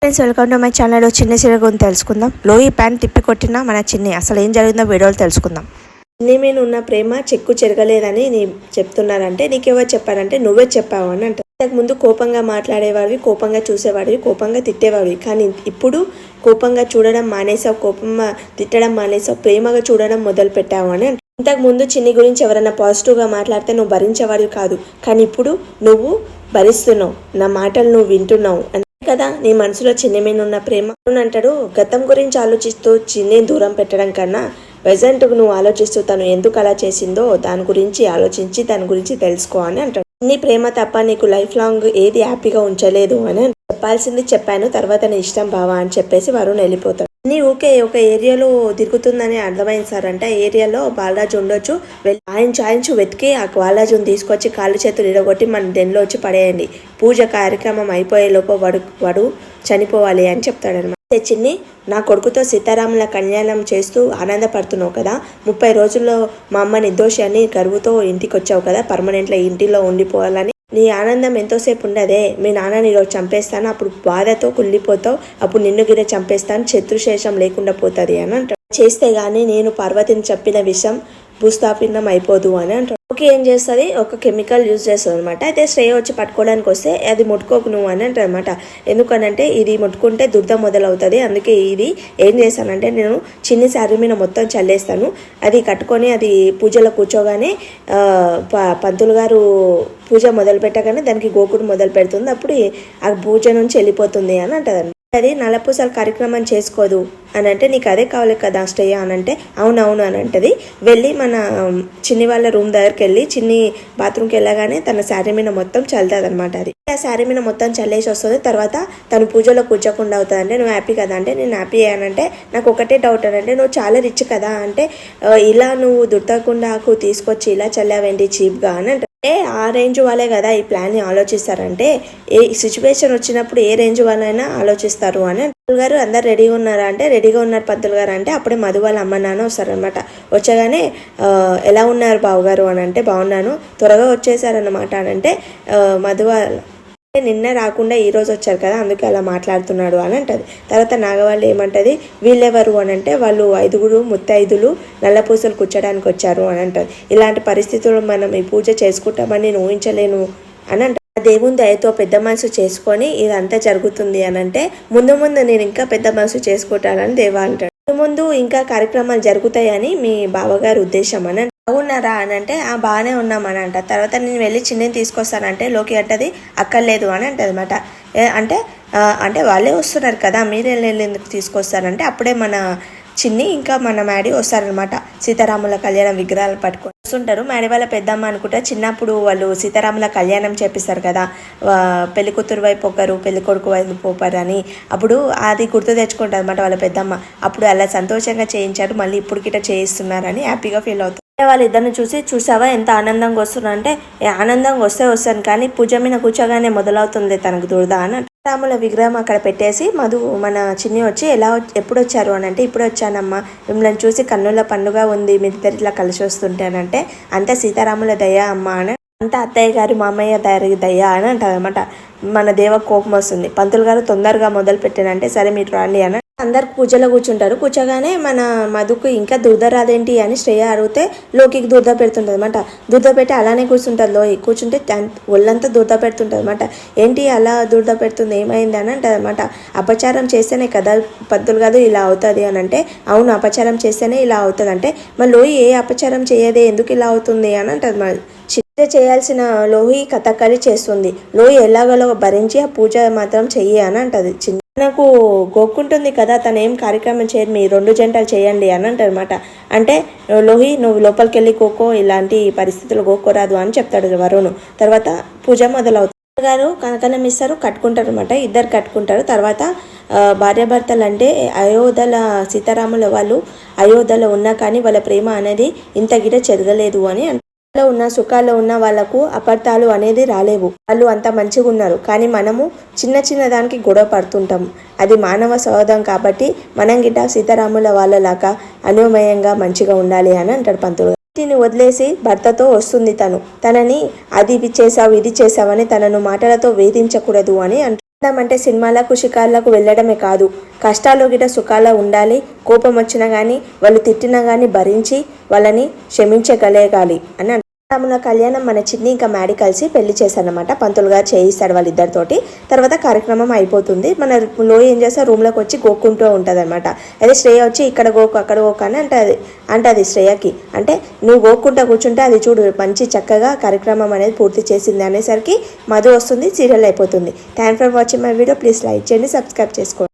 Friends, welcome to my channel. చిన్న serial గురించి తెలుసుకుందాం. లోయి ప్యాన్ తిప్పి కొట్టిన మన చిన్ని అసలు ఏం జరిగిందో వీడియోలో తెలుసుకుందాం. చిన్ని మీద ఉన్న ప్రేమ చెక్కు చెరగలేదని చెప్తున్నారంటే నీకెవరు చెప్పారంటే నువ్వే చెప్పావు అని అంటారు. ఇంతకుముందు కోపంగా మాట్లాడేవాడివి, కోపంగా చూసేవాడివి, కోపంగా తిట్టేవాడివి. కానీ ఇప్పుడు కోపంగా చూడడం మానేసావు, కోపంగా తిట్టడం మానేసావు, ప్రేమగా చూడడం మొదలు పెట్టావు అని అంటారు. ఇంతకుముందు చిన్ని గురించి ఎవరైనా పాజిటివ్గా మాట్లాడితే నువ్వు భరించేవాడివి కాదు, కానీ ఇప్పుడు నువ్వు భరిస్తున్నావు, నా మాటలు నువ్వు వింటున్నావు కదా. నీ మనసులో చిన్ని మీద ఉన్న ప్రేమ అంటాడు. గతం గురించి ఆలోచిస్తూ చిన్ని దూరం పెట్టడం కన్నా ప్రెజెంట్ నువ్వు ఆలోచిస్తూ తను ఎందుకు అలా చేసిందో దాని గురించి ఆలోచించి దాని గురించి తెలుసుకో అని అంటాడు. నీ ప్రేమ తప్ప నీకు లైఫ్ లాంగ్ ఏది హ్యాపీగా ఉంచలేదు అని చెప్పాల్సింది చెప్పాను, తర్వాత నీ ఇష్టం బావా అని చెప్పేసి వరుణ్ వెళ్ళిపోతాడు. నీ ఊకే ఒక ఏరియాలో తిరుగుతుందని అర్థమైంది సార్ అంటే ఏరియాలో బాలరాజు ఉండొచ్చు, ఆయించు వెతికి ఆ బాలరాజుని తీసుకొచ్చి కాళ్ళు చేతులు ఇరగొట్టి మన దెన్లో వచ్చి పడేయండి, పూజ కార్యక్రమం అయిపోయే లోపు వాడు చనిపోవాలి అని చెప్తాడనమాట. చిన్ని, నా కొడుకుతో సీతారాముల కళ్యాణం చేస్తూ ఆనందపడుతున్నావు కదా, 30 రోజుల్లో మా అమ్మ నిర్దోషి అని గర్వుతో ఇంటికి వచ్చావు కదా, పర్మనెంట్గా ఇంటిలో ఉండిపోవాలని. నీ ఆనందం ఎంతోసేపు ఉండదే, మీ నాన్నని ఈరోజు చంపేస్తాను, అప్పుడు బాధతో కుళ్ళిపోతావు, అప్పుడు నిన్ను గిరే చంపేస్తాను, శత్రుశేషం లేకుండా పోతుంది అని అంటాడు. చేస్తే గానీ నేను పార్వతిని చెప్పిన విషయం భూస్థాపితం అయిపోదు అని అంటాడు. ఓకే, ఏం చేస్తుంది, ఒక కెమికల్ యూజ్ చేస్తుంది అనమాట. అయితే శ్రేయ వచ్చి పట్టుకోవడానికి వస్తే అది ముట్టుకోకు నువ్వు అని అంటారు అనమాట. ఎందుకనంటే ఇది ముట్టుకుంటే దుర్ద మొదలవుతుంది, అందుకే ఇది ఏం చేస్తానంటే నేను చిన్ని శారీ మీద మొత్తం చల్లేస్తాను, అది కట్టుకొని అది పూజలో కూర్చోగానే పంతులు గారు పూజ మొదలు పెట్టగానే దానికి గోకుడు మొదలు పెడుతుంది, అప్పుడు ఆ పూజ నుంచి వెళ్ళిపోతుంది అని అంటది. అది నలపూసల కార్యక్రమం చేసుకోదు అని అంటే నీకు అదే కావాలి కదా శ్రేయ అని అంటే అవునవును అని అంటది. వెళ్ళి మన చిన్ని వాళ్ళ రూమ్ దగ్గరికి వెళ్ళి చిన్ని బాత్రూమ్కి వెళ్ళగానే తన శారీ మీద మొత్తం చల్లుతుంది అనమాట. అది ఆ శారీ మీద మొత్తం చల్లేసి వస్తుంది. తర్వాత తను పూజలో కూర్చోకుండా అవుతుంది. అంటే నువ్వు హ్యాపీ కదా అంటే నేను హ్యాపీ అనంటే నాకు ఒకటే డౌట్ అని అంటే నువ్వు చాలా రిచ్ కదా అంటే ఇలా నువ్వు దుర్తకుండా తీసుకొచ్చి ఇలా చల్లావేంటి చీప్గా అని అంటే ఆ రేంజ్ వాళ్ళే కదా ఈ ప్లాన్ని ఆలోచిస్తారంటే ఏ సిచ్యువేషన్ వచ్చినప్పుడు ఏ రేంజ్ వాళ్ళైనా ఆలోచిస్తారు అని. పంతులు గారు అందరు రెడీగా ఉన్నారా అంటే రెడీగా ఉన్నారు పంతులు గారు అంటే అప్పుడే మధు వాళ్ళ అమ్మ నాన్న వస్తారనమాట. వచ్చగానే ఎలా ఉన్నారు బావగారు అని అంటే బాగున్నాను, త్వరగా వచ్చేసారనమాట అని అంటే మధు వాళ్ళ నిన్న రాకుండా ఈ రోజు వచ్చారు కదా అందుకే అలా మాట్లాడుతున్నాడు అని అంటది. తర్వాత నాగవాళ్ళు ఏమంటది, వీళ్ళెవరు అని అంటే వాళ్ళు 5 ముత్తైదులు నల్లపూసలు కూర్చోడానికి వచ్చారు అని అంటది. ఇలాంటి పరిస్థితుల్లో మనం ఈ పూజ చేసుకుంటామని నేను ఊహించలేను అని అంట. దేవుని దయతో పెద్ద మనసు చేసుకొని ఇదంతా జరుగుతుంది అని అంటే ముందు నేను ఇంకా పెద్ద మనసు చేసుకుంటానని దేవా అంటాడు. ముందు ఇంకా కార్యక్రమాలు జరుగుతాయని మీ బావగారు ఉద్దేశం అని బాగున్నారా అని అంటే బాగానే ఉన్నామని అంట. తర్వాత నేను వెళ్ళి చిన్నని తీసుకొస్తానంటే లోకి అంటది అక్కర్లేదు అని అంటది అనమాట. అంటే వాళ్ళే వస్తున్నారు కదా మీరే ఎందుకు తీసుకొస్తారంటే అప్పుడే మన చిన్ని ఇంకా మన మ్యాడీ వస్తారనమాట. సీతారాముల కళ్యాణం విగ్రహాలు పట్టుకొని వస్తుంటారు. మ్యాడీ వాళ్ళ పెద్దమ్మ అనుకుంటా చిన్నప్పుడు వాళ్ళు సీతారాముల కళ్యాణం చేపిస్తారు కదా, పెళ్లి కూతురు వైపు ఒకరు పెళ్లి కొడుకు వైపు ఒకరు అని, అప్పుడు అది గుర్తు తెచ్చుకుంటారు అనమాట వాళ్ళ పెద్దమ్మ. అప్పుడు అలా సంతోషంగా చేయించారు, మళ్ళీ ఇప్పుడు గిట్ట చేయిస్తున్నారని హ్యాపీగా ఫీల్ అవుతారు. వాళ్ళిద్దరిని చూసావా ఎంత ఆనందంగా వస్తున్నా అంటే ఆనందంగా వస్తాను కానీ పూజ మీద కూర్చోగానే మొదలవుతుంది తనకు దురద అని. రాముల విగ్రహం అక్కడ పెట్టేసి మధు మన చిన్ని వచ్చి ఎప్పుడు వచ్చారు అని అంటే ఇప్పుడు వచ్చానమ్మా, మిమ్మల్ని చూసి కన్నుల పండుగ ఉంది, మీ ఇద్దరు ఇట్లా కలిసి వస్తుంటానంటే అంతే సీతారాముల దయ అమ్మ అని అంత అత్తయ్య గారి మామయ్య దయ అని అంటారు అనమాట. మన దేవ కోపం వస్తుంది. పంతులు గారు తొందరగా మొదలు పెట్టానంటే సరే మీరు రాండి అని అందరు పూజలో కూర్చుంటారు. కూర్చోగానే మన మధుకు ఇంకా దురద రాదేంటి అని శ్రేయ అడిగితే లోకికి దురద పెడుతుంటుంది అనమాట. దురద పెట్టి అలానే కూర్చుంటుంది. లోకి కూర్చుంటే ఒళ్ళంతా దురద పెడుతుంటుంది అనమాట. ఏంటి అలా దురద పెడుతుంది ఏమైంది అని అంటది అనమాట. అపచారం చేస్తేనే కదా పంతులు కాదు ఇలా అవుతుంది అని అంటే అవును అపచారం చేస్తేనే ఇలా అవుతుంది అంటే మరి లోయి ఏ అపచారం చేయదే ఎందుకు ఇలా అవుతుంది అని అంటది. మరి చేయాల్సిన లోహి కథకళి చేస్తుంది, లోహి ఎలాగలో భరించి ఆ పూజ మాత్రం చెయ్యి అని అంటది. నాకు గోక్కుంటుంది కదా తను ఏం కార్యక్రమం చేయరు, మీ 2 జంటలు చేయండి అని అంటారు అనమాట. అంటే లోహి నువ్వు లోపలికి వెళ్ళి కోకో, ఇలాంటి పరిస్థితులు గోక్కోరాదు అని చెప్తాడు వరుణ్. తర్వాత పూజ మొదలవుతుంది. గారు కనకనం ఇస్తారు, కట్టుకుంటారు అనమాట. ఇద్దరు కట్టుకుంటారు. తర్వాత భార్యాభర్తలు అంటే అయోధ్యల సీతారాముల వాళ్ళు అయోధ్యలో ఉన్నా కానీ వాళ్ళ ప్రేమ అనేది ఇంత గిట చెరగలేదు అని ఉన్న సుఖాల్లో ఉన్న వాళ్ళకు అపార్థాలు అనేది రాలేవు, వాళ్ళు అంత మంచిగా ఉన్నారు. కానీ మనము చిన్న దానికి గొడవ పడుతుంటాం, అది మానవ స్వభావం కాబట్టి మనం గిట్ట సీతారాముల వాళ్ళలాగా అన్యోమయంగా మంచిగా ఉండాలి అని అంటాడు పంతులు. వీటిని వదిలేసి భర్తతో వస్తుంది తనని అది ఇది చేసావు అని తనను మాటలతో వేధించకూడదు అని అంటాడు. అంటే సినిమాలకు షికార్లకు వెళ్ళడమే కాదు, కష్టాల్లో గిట సుఖాల్లో ఉండాలి. కోపం వచ్చినా కానీ వాళ్ళు తిట్టినా కానీ భరించి వాళ్ళని క్షమించగలగాలి అని రాముల కళ్యాణం మన చిన్ని ఇంకా మ్యాడీ కలిసి పెళ్లి చేశారనమాట. పంతులు గారు చేయిస్తాడు వాళ్ళిద్దరితోటి. తర్వాత కార్యక్రమం అయిపోతుంది. మన లో ఏం చేస్తే రూమ్లోకి వచ్చి గోక్కుంటూ ఉంటుంది అనమాట. అదే శ్రేయ వచ్చి ఇక్కడ గోకు అక్కడ గోకు అని అంటది శ్రేయకి. అంటే నువ్వు గోక్కుంటా కూర్చుంటే అది చూడు మంచి చక్కగా కార్యక్రమం అనేది పూర్తి చేసింది అనేసరికి మధు వస్తుంది, సీరియల్ అయిపోతుంది. Thank for watching my video. Please like చేయండి, సబ్స్క్రైబ్ చేసుకోండి.